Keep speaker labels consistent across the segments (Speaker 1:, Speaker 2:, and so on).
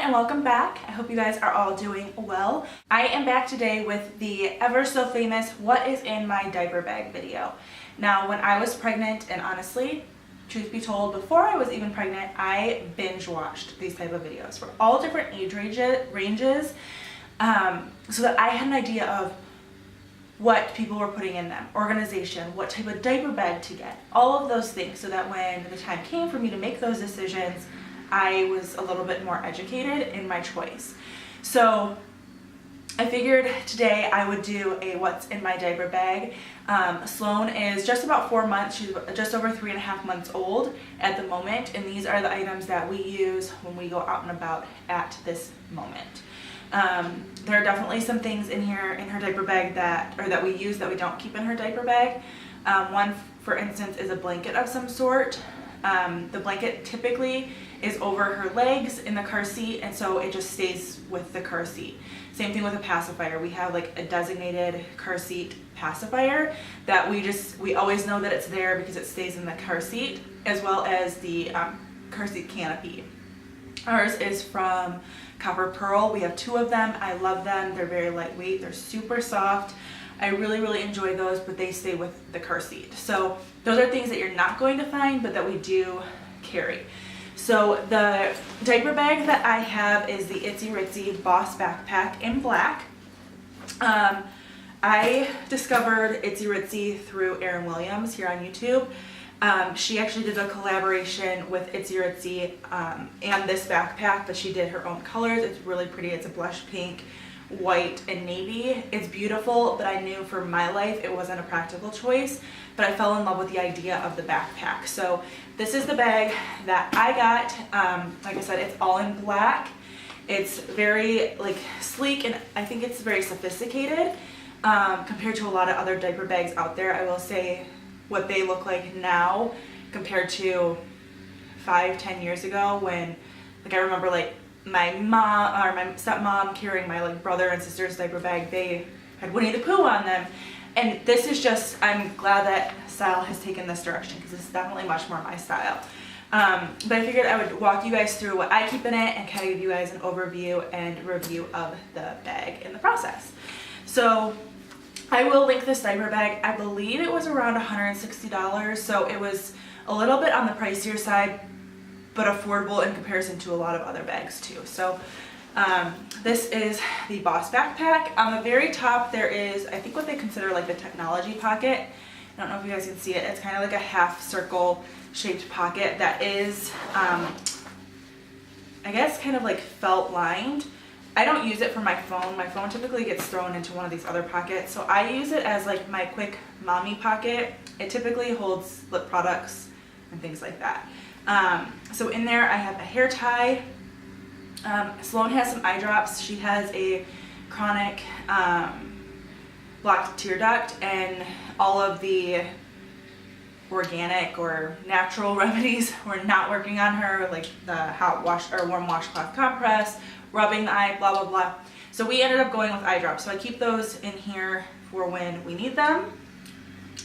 Speaker 1: and welcome back. I hope you guys are all doing well. I am back today with the ever so famous what is in my diaper bag video. Now when I was pregnant, and honestly, truth be told, before I was even pregnant, I binge watched these type of videos for all different age ranges so that I had an idea of what people were putting in them, organization, what type of diaper bag to get, all of those things, so that when the time came for me to make those decisions, I was a little bit more educated in my choice. So I figured today I would do a what's in my diaper bag. Sloan is just about 4 months. She's just over 3.5 months old at the moment, and these are the items that we use when we go out and about at this moment. There are definitely some things in here in her diaper bag that we use that we don't keep in her diaper bag. One, for instance, is a blanket of some sort. The blanket typically is over her legs in the car seat, and so it just stays with the car seat. Same thing with a pacifier. We have like a designated car seat pacifier that we always know that it's there because it stays in the car seat, as well as the car seat canopy. Ours is from Copper Pearl. We have 2 of them. I love them. They're very lightweight. They're super soft. I really enjoy those, but they stay with the car seat. So those are things that you're not going to find, but that we do carry. So the diaper bag that I have is the Itsy Ritzy Boss Backpack in black. I discovered Itsy Ritzy through Erin Williams here on YouTube. She actually did a collaboration with Itsy Ritzy and this backpack, but she did her own colors. It's really pretty. It's a blush pink, white, and navy. It's beautiful, but I knew for my life it wasn't a practical choice, but I fell in love with the idea of the backpack. So this is the bag that I got. Like I said, it's all in black. It's very sleek, and I think it's very sophisticated compared to a lot of other diaper bags out there. I will say what they look like now compared to 5-10 years ago, when I remember my mom or my stepmom carrying my brother and sister's diaper bag. They had Winnie the Pooh on them, and this is just, I'm glad that style has taken this direction because it's definitely much more my style. But I figured I would walk you guys through what I keep in it and kind of give you guys an overview and review of the bag in the process. So I will link this diaper bag. I believe it was around $160, so it was a little bit on the pricier side, but affordable in comparison to a lot of other bags too. So this is the Boss backpack. On the very top there is, I think, what they consider the technology pocket. I don't know if you guys can see it. It's kind of like a half circle shaped pocket that is, I guess, kind of felt lined. I don't use it for my phone. My phone typically gets thrown into one of these other pockets, so I use it as my quick mommy pocket. It typically holds lip products and things like that. So in there I have a hair tie. Sloan has some eye drops. She has a chronic blocked tear duct, and all of the organic or natural remedies were not working on her, like the hot wash or warm washcloth compress, rubbing the eye, blah blah blah. So we ended up going with eye drops. So I keep those in here for when we need them.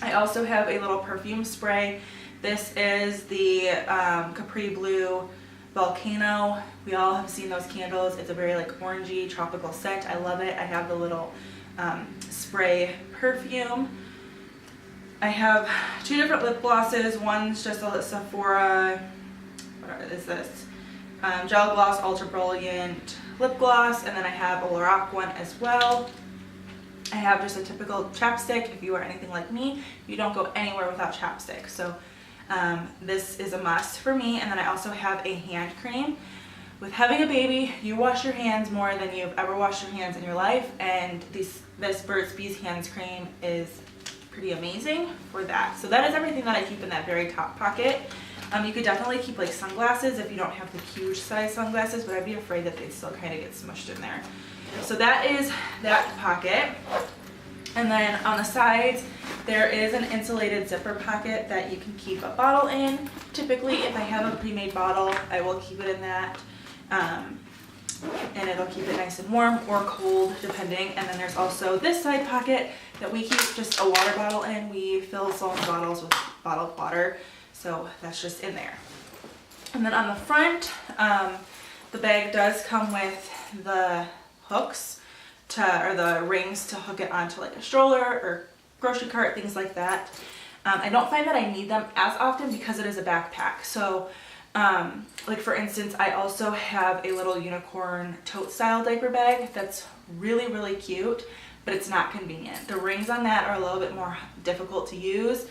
Speaker 1: I also have a little perfume spray. This is the Capri Blue Volcano. We all have seen those candles. It's a very orangey tropical scent. I love it. I have the little spray perfume. I have 2 different lip glosses. One's just a Sephora, what is this? Gel Gloss Ultra Brilliant Lip Gloss, and then I have a Lorac one as well. I have just a typical chapstick. If you are anything like me, you don't go anywhere without chapstick. So this is a must for me. And then I also have a hand cream. With having a baby, you wash your hands more than you've ever washed your hands in your life, and this Burt's Bees hands cream is pretty amazing for that. So that is everything that I keep in that very top pocket. You could definitely keep sunglasses if you don't have the huge size sunglasses, but I'd be afraid that they'd still kind of get smushed in there. So that is that pocket. And then on the sides there is an insulated zipper pocket that you can keep a bottle in. Typically if I have a pre-made bottle, I will keep it in that. And it'll keep it nice and warm or cold depending. And then there's also this side pocket that we keep just a water bottle in. We fill Sloan's bottles with bottled water, so that's just in there. And then on the front The bag does come with the hooks or the rings to hook it onto like a stroller or grocery cart, things like that. I don't find that I need them as often because it is a backpack. So like for instance, I also have a little unicorn tote style diaper bag that's really, really cute, but it's not convenient. The rings on that are a little bit more difficult to use,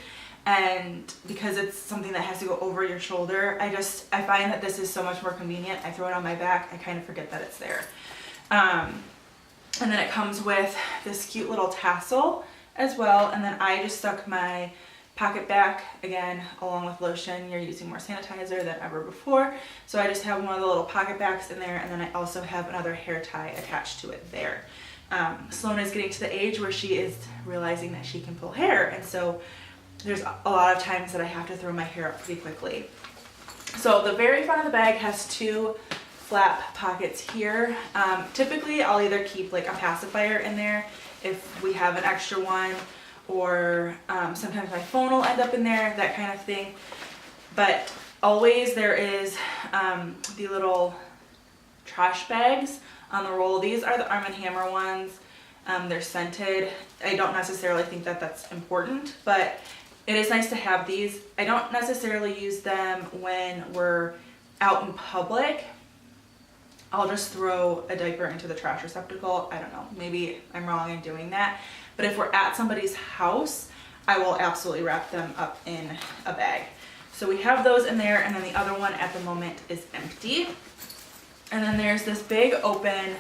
Speaker 1: and because it's something that has to go over your shoulder, I find that this is so much more convenient. I throw it on my back, I kind of forget that it's there. And then it comes with this cute little tassel as well, and then I just stuck my pocket back, again, along with lotion. You're using more sanitizer than ever before, so I just have one of the little pocket backs in there, and then I also have another hair tie attached to it there. Sloan is getting to the age where she is realizing that she can pull hair, and so there's a lot of times that I have to throw my hair up pretty quickly. So the very front of the bag has two flap pockets here. Typically I'll either keep like a pacifier in there if we have an extra one, or sometimes my phone will end up in there, that kind of thing. But always there is the little trash bags on the roll. These are the Arm & Hammer ones. They're scented. I don't necessarily think that that's important, but it is nice to have these. I don't necessarily use them when we're out in public. I'll just throw a diaper into the trash receptacle. I don't know, maybe I'm wrong in doing that. But if we're at somebody's house, I will absolutely wrap them up in a bag. So we have those in there, and then the other one at the moment is empty. And then there's this big open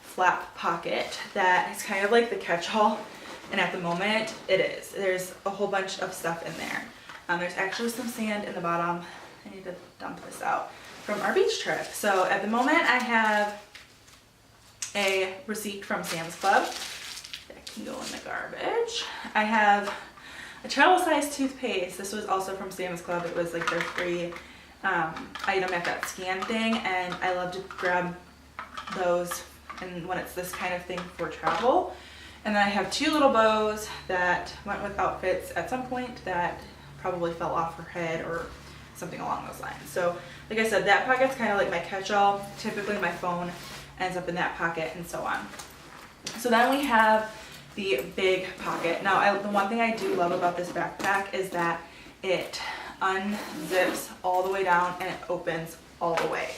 Speaker 1: flap pocket that is kind of like the catch-all, and at the moment it is. There's a whole bunch of stuff in there. There's actually some sand in the bottom. I need to dump this out from our beach trip. So at the moment I have a receipt from Sam's Club that can go in the garbage. I have a travel size toothpaste. This was also from Sam's Club. It was like their free item at that scan thing, and I love to grab those and when it's this kind of thing for travel. And then I have two little bows that went with outfits at some point that probably fell off her head or something along those lines. So like I said, that pocket's kind of like my catch-all. Typically my phone ends up in that pocket and so on. So then we have the big pocket. Now the one thing I do love about this backpack is that it unzips all the way down and it opens all the way.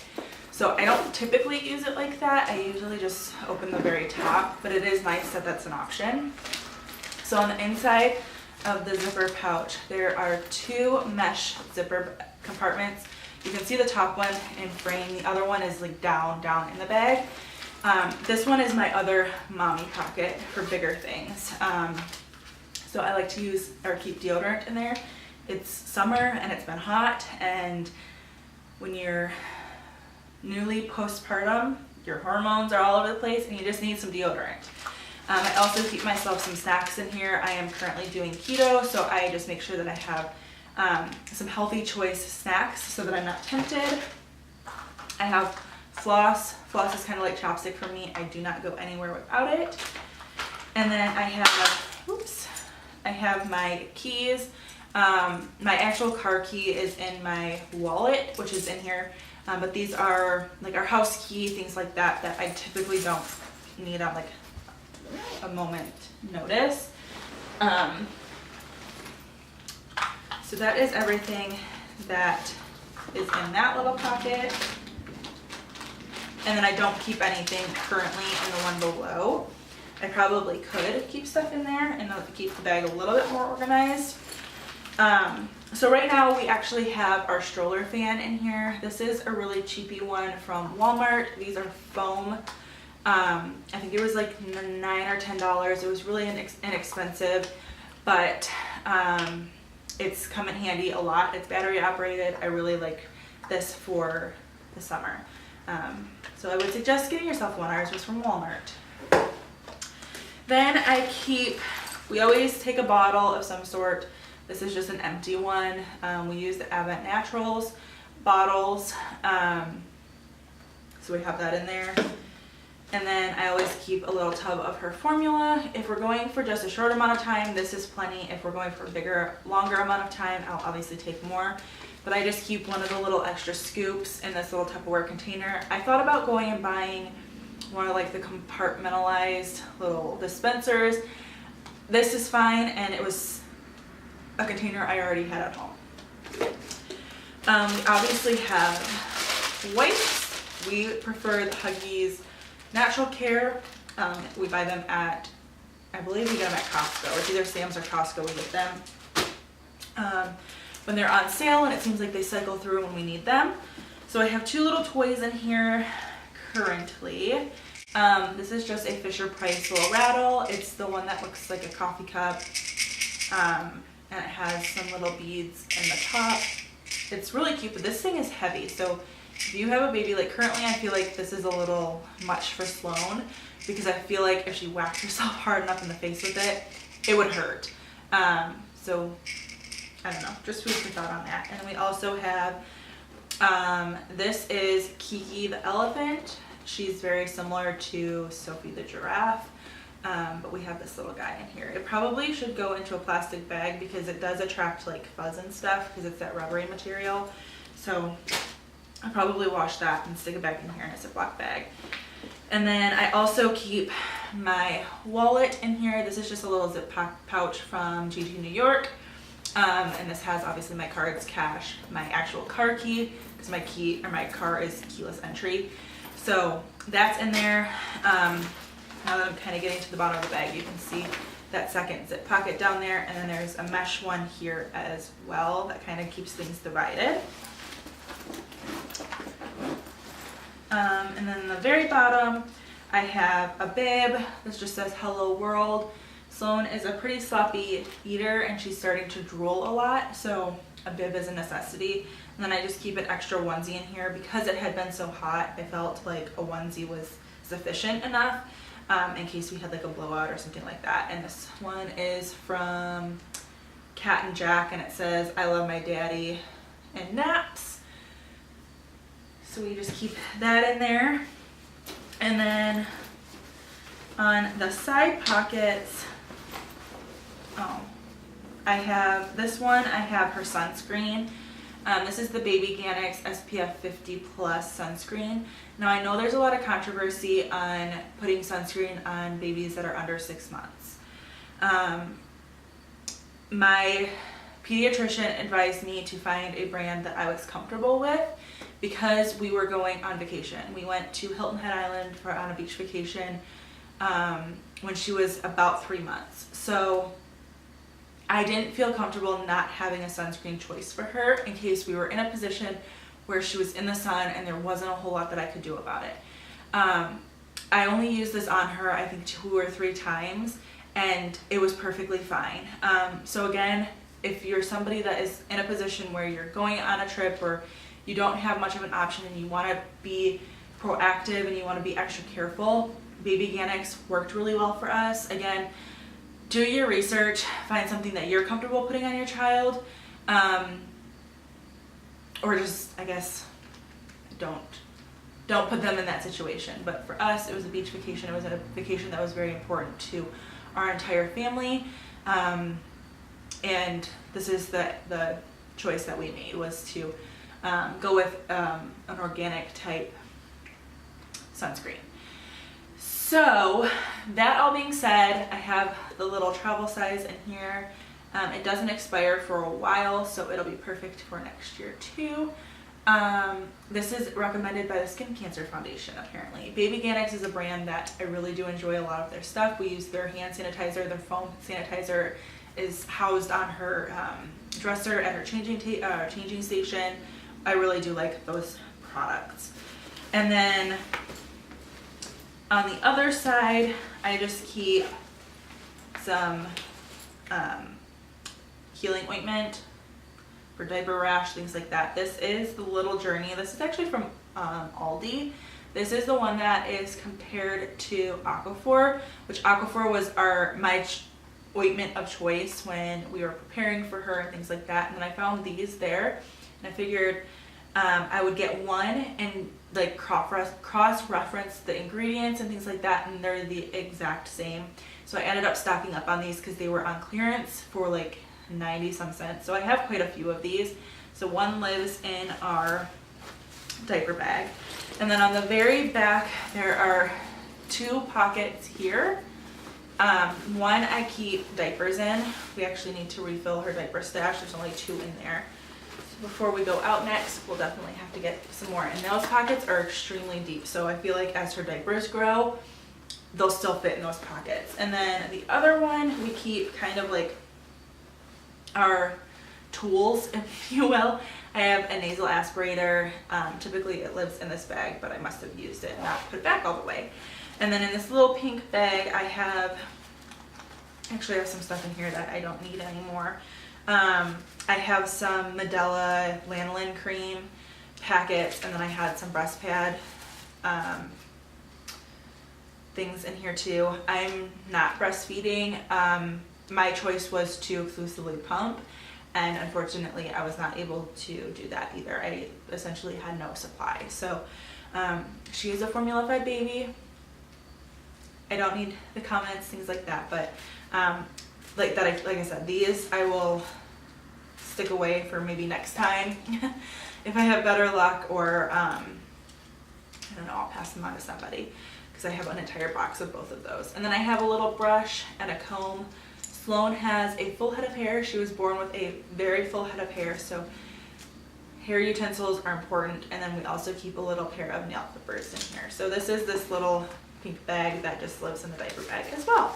Speaker 1: So I don't typically use it like that. I usually just open the very top, but it is nice that that's an option. So on the inside of the zipper pouch, there are two mesh zipper compartments. You can see the top one in frame. The other one is like down in the bag. This one is my other mommy pocket for bigger things. So I like to use or keep deodorant in there. It's summer and it's been hot, and when you're newly postpartum, your hormones are all over the place and you just need some deodorant. I also keep myself some snacks in here. I am currently doing keto, so I just make sure that I have some healthy choice snacks so that I'm not tempted. I have floss. Floss is kind of like chopstick for me. I do not go anywhere without it. And then I have my keys. My actual car key is in my wallet, which is in here. But these are like our house key, things like that I typically don't need on like a moment notice. So that is everything that is in that little pocket. And then I don't keep anything currently in the one below. I probably could keep stuff in there and keep the bag a little bit more organized. So right now we actually have our stroller fan in here. This is a really cheapy one from Walmart. These are foam. I think it was like $9 or $10. It was really inexpensive, but it's come in handy a lot. It's battery operated. I really like this for the summer. So I would suggest getting yourself one. Ours was from Walmart. Then we always take a bottle of some sort. This is just an empty one. We use the Avent Naturals bottles. So we have that in there. And then I always keep a little tub of her formula. If we're going for just a short amount of time, this is plenty. If we're going for a longer amount of time, I'll obviously take more. but I just keep one of the little extra scoops in this little Tupperware container. I thought about going and buying one of like the compartmentalized little dispensers. This is fine, and it was a container I already had at home. We obviously have wipes. We prefer the Huggies Natural Care. We buy them at, I believe we get them at Costco. It's either Sam's or Costco we get them. When they're on sale, and it seems like they cycle through when we need them. So I have 2 little toys in here currently. This is just a Fisher-Price little rattle. It's the one that looks like a coffee cup, and it has some little beads in the top. It's really cute, but this thing is heavy, so if you have a baby, like currently I feel like this is a little much for Sloan, because I feel like if she whacked herself hard enough in the face with it, it would hurt. So I don't know, just food for thought on that. And then we also have, this is Kiki the elephant. She's very similar to Sophie the giraffe, but we have this little guy in here. It probably should go into a plastic bag because it does attract like fuzz and stuff because it's that rubbery material. So I'll probably wash that and stick it back in here in a Ziploc bag. And then I also keep my wallet in here. This is just a little zip pouch from GT New York. And this has obviously my cards, cash, my actual car key, because my car is keyless entry. So that's in there. Now that I'm kind of getting to the bottom of the bag, you can see that second zip pocket down there, and then there's a mesh one here as well that kind of keeps things divided. And then in the very bottom, I have a bib. This just says Hello World. Sloan is a pretty sloppy eater, and she's starting to drool a lot, so a bib is a necessity. And then I just keep an extra onesie in here because it had been so hot. I felt like a onesie was sufficient enough in case we had like a blowout or something like that. And this one is from Cat and Jack, and it says I love my daddy and naps. So we just keep that in there. And then on the side pockets, I have this one. I have her sunscreen. This is the Baby Ganix SPF 50 Plus sunscreen. Now I know there's a lot of controversy on putting sunscreen on babies that are under 6 months. My pediatrician advised me to find a brand that I was comfortable with because we were going on vacation. We went to Hilton Head Island on a beach vacation when she was about 3 months. So I didn't feel comfortable not having a sunscreen choice for her in case we were in a position where she was in the sun and there wasn't a whole lot that I could do about it. I only used this on her, I think 2 or 3 times, and it was perfectly fine. So again, if you're somebody that is in a position where you're going on a trip or you don't have much of an option and you want to be proactive and you want to be extra careful, Baby Ganix worked really well for us. Again, do your research, find something that you're comfortable putting on your child, or just, I guess, don't put them in that situation. But for us, it was a beach vacation. It was a vacation that was very important to our entire family, and this is the choice that we made, was to go with an organic type sunscreen. So that all being said, I have the little travel size in here. It doesn't expire for a while, so it'll be perfect for next year too. This is recommended by the Skin Cancer Foundation, apparently. Baby Ganix is a brand that I really do enjoy a lot of their stuff. We use their hand sanitizer. Their foam sanitizer is housed on her dresser at her changing station. I really do like those products. And then on the other side, I just keep some healing ointment for diaper rash, things like that. This is the Little Journey. This is actually from Aldi. This is the one that is compared to Aquaphor, which Aquaphor was my ointment of choice when we were preparing for her and things like that. And then I found these there, and I figured I would get one and like cross-reference the ingredients and things like that, and they're the exact same. So I ended up stocking up on these because they were on clearance for like 90 some cents. So I have quite a few of these. So one lives in our diaper bag. And then on the very back, there are 2 pockets here. One I keep diapers in. We actually need to refill her diaper stash. There's only 2 in there. So before we go out next, we'll definitely have to get some more. And those pockets are extremely deep. So I feel like as her diapers grow, they'll still fit in those pockets. And then the other one, we keep kind of like our tools, if you will. I have a nasal aspirator. Typically it lives in this bag, but I must have used it and not put it back all the way. And then in this little pink bag, I have some stuff in here that I don't need anymore. I have some Medela lanolin cream packets, and then I had some breast pad things in here too. I'm not breastfeeding. My choice was to exclusively pump, and unfortunately I was not able to do that either. I essentially had no supply. So she is a formula-fed baby. I don't need the comments, things like that, but like I said, these I will stick away for maybe next time if I have better luck, or I don't know, I'll pass them on to somebody, because I have an entire box of both of those. And then I have a little brush and a comb. Sloan has a full head of hair. She was born with a very full head of hair, so hair utensils are important. And then we also keep a little pair of nail clippers in here. So this is this little pink bag that just lives in the diaper bag as well.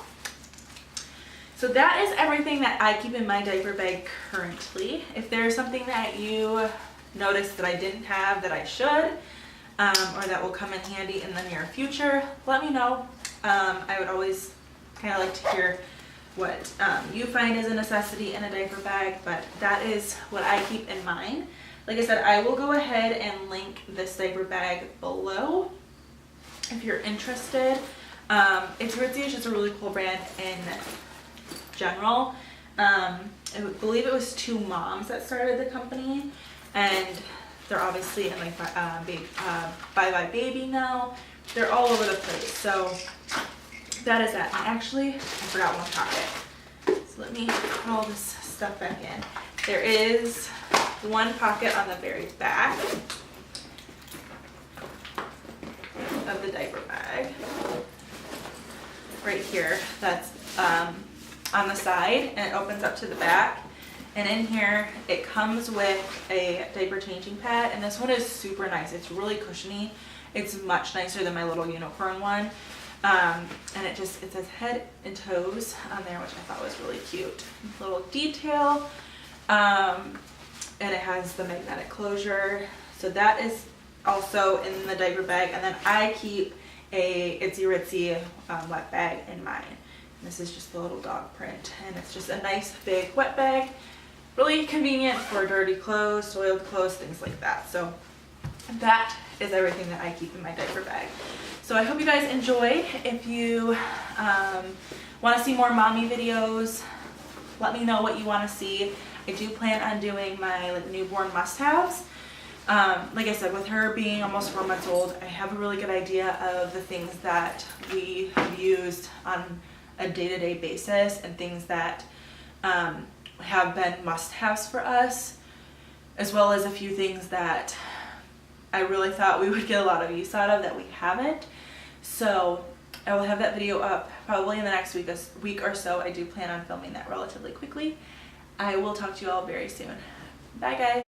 Speaker 1: So that is everything that I keep in my diaper bag currently. If there's something that you noticed that I didn't have that I should, or that will come in handy in the near future, let me know. I would always kind of like to hear what you find is a necessity in a diaper bag, but that is what I keep in mine. Like I said, I will go ahead and link this diaper bag below if you're interested. Itsy Ritzy is just a really cool brand in general. I believe it was 2 moms that started the company, and they're obviously in like Bye Bye Baby now. They're all over the place. So that is that. And actually, I forgot one pocket. So let me put all this stuff back in. There is one pocket on the very back of the diaper bag. Right here. That's on the side, and it opens up to the back. And in here, it comes with a diaper changing pad, and this one is super nice. It's really cushiony. It's much nicer than my little unicorn one. And it says head and toes on there, which I thought was really cute. Little detail. And it has the magnetic closure. So that is also in the diaper bag. And then I keep a Itsy Ritzy wet bag in mine. And this is just the little dog print, and it's just a nice big wet bag. Really convenient for dirty clothes, soiled clothes, things like that. So that is everything that I keep in my diaper bag. So I hope you guys enjoy. If you want to see more mommy videos, let me know what you want to see. I do plan on doing my newborn must-haves. Like I said, with her being almost 4 months old, I have a really good idea of the things that we have used on a day-to-day basis, and things that have been must-haves for us, as well as a few things that I really thought we would get a lot of use out of that we haven't. So I will have that video up probably in the next week or so. I do plan on filming that relatively quickly. I will talk to you all very soon. Bye guys.